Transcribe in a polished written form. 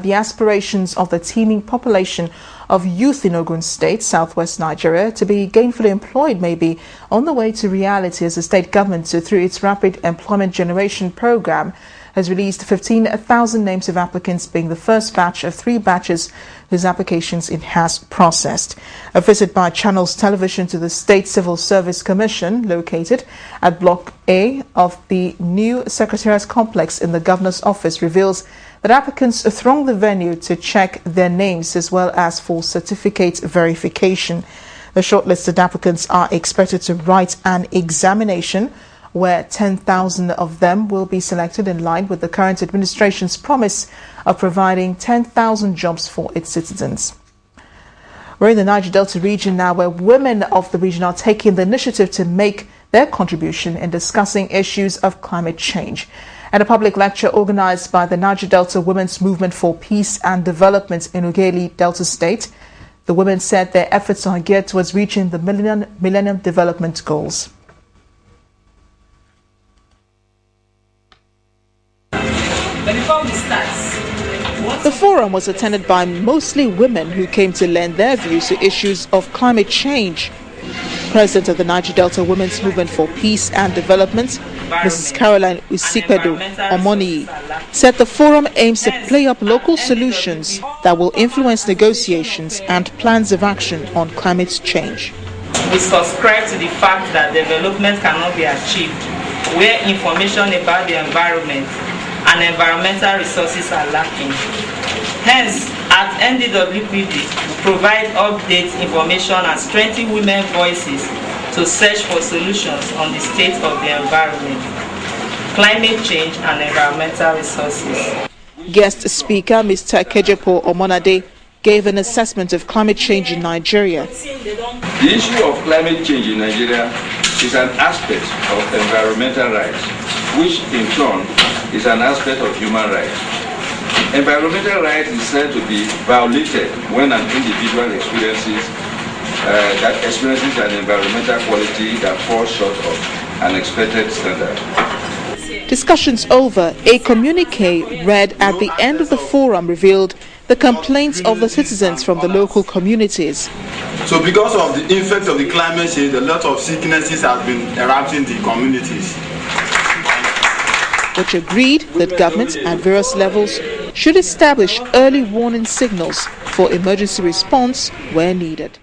the aspirations of the teeming population of youth in Ogun State, southwest Nigeria, to be gainfully employed may be on the way to reality as the state government, through its Rapid Employment Generation program, has released 15,000 names of applicants, being the first batch of 3 batches whose applications it has processed. A visit by Channels Television to the State Civil Service Commission, located at Block A of the new Secretariat Complex in the Governor's Office, reveals that applicants throng the venue to check their names as well as for certificate verification. The shortlisted applicants are expected to write an examination where 10,000 of them will be selected in line with the current administration's promise of providing 10,000 jobs for its citizens. We're in the Niger Delta region now, where women of the region are taking the initiative to make their contribution in discussing issues of climate change. At a public lecture organized by the Niger Delta Women's Movement for Peace and Development in Ughelli, Delta State, the women said their efforts are geared towards reaching the Millennium Development Goals. The forum was attended by mostly women who came to lend their views to issues of climate change. President of the Niger Delta Women's Movement for Peace and Development, Mrs. Caroline Usipedo Omoni, said the forum aims to play up local solutions that will influence negotiations and plans of action on climate change. We subscribe to the fact that development cannot be achieved where information about the environment and environmental resources are lacking. Hence, at NDWPD, we provide updates, information and strengthen women's voices to search for solutions on the state of the environment, climate change and environmental resources. Guest speaker Mr. Kejepo Omonade gave an assessment of climate change in Nigeria. The issue of climate change in Nigeria is an aspect of environmental rights, which in turn is an aspect of human rights. Environmental rights is said to be violated when an individual experiences an environmental quality that falls short of an expected standard. Discussions over, a communique read at the end of the forum revealed the complaints of the citizens from the local communities. So because of the effect of the climate change, a lot of sicknesses have been erupting the communities, which agreed that government at various levels should establish early warning signals for emergency response where needed.